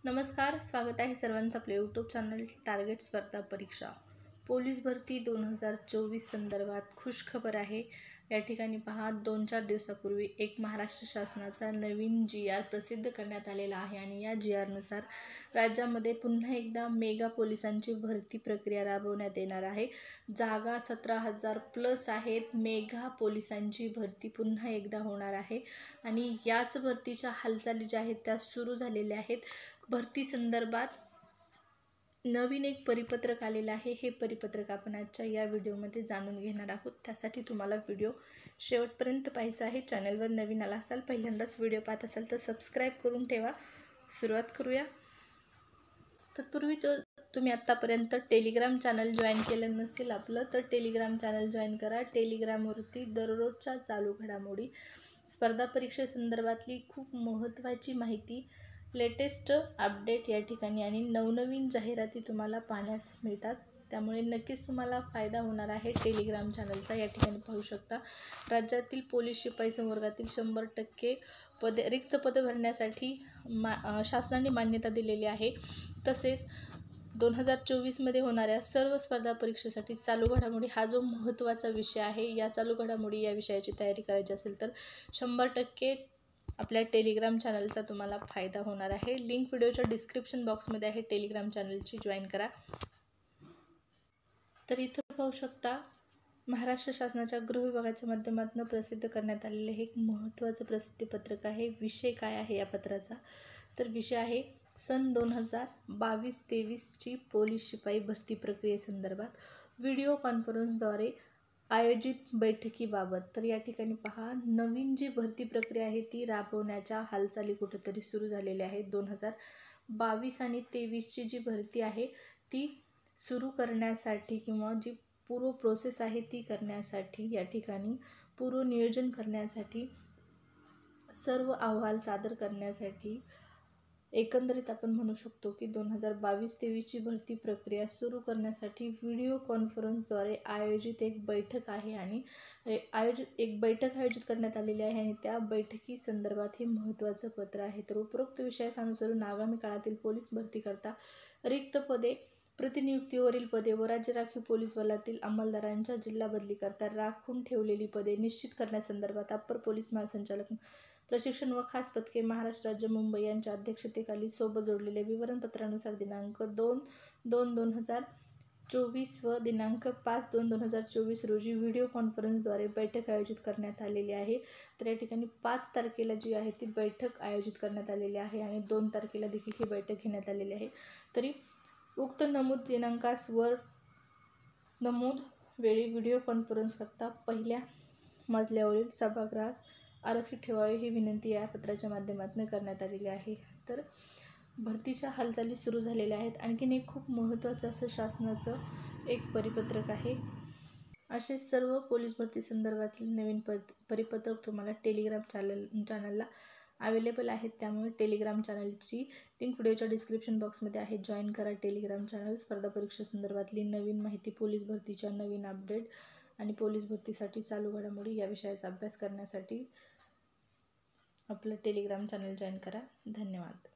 नमस्कार, स्वागत आहे सर्वांचं आपल्या यूट्यूब चॅनल टार्गेट स्पर्धा परीक्षा पोलीस भरती 2024 संदर्भात खुशखबर आहे। या ठिकाणी पहा, 2-4 दिवसापूर्वी एक महाराष्ट्र शासनाचा नवीन GR प्रसिद्ध करण्यात आलेला आहे आणि या GR नुसार राज्यामध्ये पुन्हा एकदा मेगा पोलिसांची भरती प्रक्रिया राबवण्यात येणार आहे। जागा 17,000 प्लस आहेत। मेगा पोलिसांची भरती पुन्हा एकदा होणार आहे आणि याच भरतीच्या हालचाली ज्या आहेत त्या सुरू झालेल्या आहेत। भरती संदर्भात नवीन एक परिपत्रक आलेलं आहे। हे परिपत्रक आपण आजच्या या व्हिडिओमध्ये जाणून घेणार आहोत। त्यासाठी तुम्हाला व्हिडिओ शेवटपर्यंत पाहायचा आहे। चॅनलवर नवीन आला असाल, पहिल्यांदाच व्हिडिओ पाहत असाल तर सबस्क्राईब करून ठेवा। सुरुवात करूया। तत्पूर्वी तुम्ही आत्तापर्यंत टेलिग्राम चॅनल जॉईन केलं नसेल आपलं, तर टेलिग्राम चॅनल जॉईन करा। टेलिग्रामवरती दररोजच्या चालू घडामोडी, स्पर्धा परीक्षेसंदर्भातली खूप महत्त्वाची माहिती, लेटेस्ट अपडेट या ठिकाणी आणि नवनवीन जाहिराती तुम्हाला पाहण्यास मिळतात। त्यामुळे नक्कीच तुम्हाला फायदा होणार आहे टेलिग्राम चॅनलचा। या ठिकाणी पाहू शकता, राज्यातील पोलीस शिपाई संवर्गातील 100% पदे रिक्त पदे भरण्यासाठी शासनाने मान्यता दिलेली आहे। तसेच 2024 मध्ये होणाऱ्या सर्व स्पर्धा परीक्षेसाठी चालू घडामोडी हा जो महत्त्वाचा विषय आहे, या चालू घडामोडी या विषयाची तयारी करायची असेल तर 100% आपल्या टेलिग्राम चॅनलचा तुम्हाला फायदा होणार आहे। लिंक व्हिडिओच्या डिस्क्रिप्शन बॉक्समध्ये आहे, टेलिग्राम चॅनलची जॉईन करा। तर इथं पाहू शकता, महाराष्ट्र शासनाच्या गृह विभागाच्या माध्यमातून प्रसिद्ध करण्यात आलेले हे एक महत्त्वाचं प्रसिद्धीपत्रक आहे। विषय काय आहे या पत्राचा, तर विषय आहे सन 2022-23 ची पोलीस शिपाई भरती प्रक्रियेसंदर्भात व्हिडिओ कॉन्फरन्सद्वारे आयोजित बैठकीबाबत। तर या ठिकाणी पहा, नवीन जी भरती प्रक्रिया आहे ती राबवण्याच्या हालचाली कुठेतरी सुरू झालेल्या आहेत। 2022 आणि 23 ची जी भरती आहे ती सुरू करण्यासाठी किंवा जी पूर्व प्रोसेस आहे ती करण्यासाठी, या ठिकाणी पूर्व नियोजन करण्यासाठी, सर्व अहवाल सादर करण्यासाठी, एकंदरीत आपण म्हणू शकतो की 2022-23 ची भरती प्रक्रिया सुरू करण्यासाठी व्हिडिओ कॉन्फरन्सद्वारे आयोजित एक बैठक आहे आणि एक बैठक आयोजित करण्यात आलेली आहे आणि त्या बैठकी संदर्भात हे महत्त्वाचं पत्र आहे। तर उपरोक्त विषयानुसार आगामी काळातील पोलीस भरती करता रिक्त पदे, प्रतिनियुक्तीवरील पदे व राज्य राखीव पोलीस बलातील अंमलदारांच्या जिल्हा बदली करता राखून ठेवलेली पदे निश्चित करण्यासंदर्भात अप्पर पोलीस महासंचालक प्रशिक्षण व खास पथके महाराष्ट्र राज्य मुंबई यांच्या अध्यक्षतेखाली सोबत जोडलेल्या विवरणपत्रानुसार दिनांक 2/2/2024 व दिनांक 5/2/2024 रोजी व्हिडिओ कॉन्फरन्सद्वारे बैठक आयोजित करण्यात आलेली आहे। तर या ठिकाणी 5 तारखेला जी आहे ती बैठक आयोजित करण्यात आलेली आहे आणि 2 तारखेला देखील ही बैठक घेण्यात आलेली आहे। तरी उक्त नमूद दिनांकास वर नमूद वेळी व्हिडिओ कॉन्फरन्स करता पहिल्या मजल्यावरील सभागृहास आरक्षित ठेवावे ही विनंती या पत्राच्या माध्यमातून करण्यात आलेली आहे। तर भरतीच्या हालचाली सुरू झालेल्या आहेत। आणखीन एक खूप महत्त्वाचं असं शासनाचं एक परिपत्रक आहे। असे सर्व पोलीस भरती संदर्भातील नवीन परिपत्रक तुम्हाला टेलिग्राम चॅनलला अवेलेबल आहेत। त्यामुळे टेलिग्राम चॅनलची लिंक व्हिडिओच्या डिस्क्रिप्शन बॉक्समध्ये आहे, जॉईन करा टेलिग्राम चॅनल। स्पर्धा परीक्षा संदर्भातली नवीन माहिती, पोलीस भरतीच्या नवीन अपडेट आणि पोलीस भरतीसाठी चालू घडामोडी या विषयाचा अभ्यास करण्यासाठी आपलं टेलिग्राम चॅनल जॉईन करा। धन्यवाद।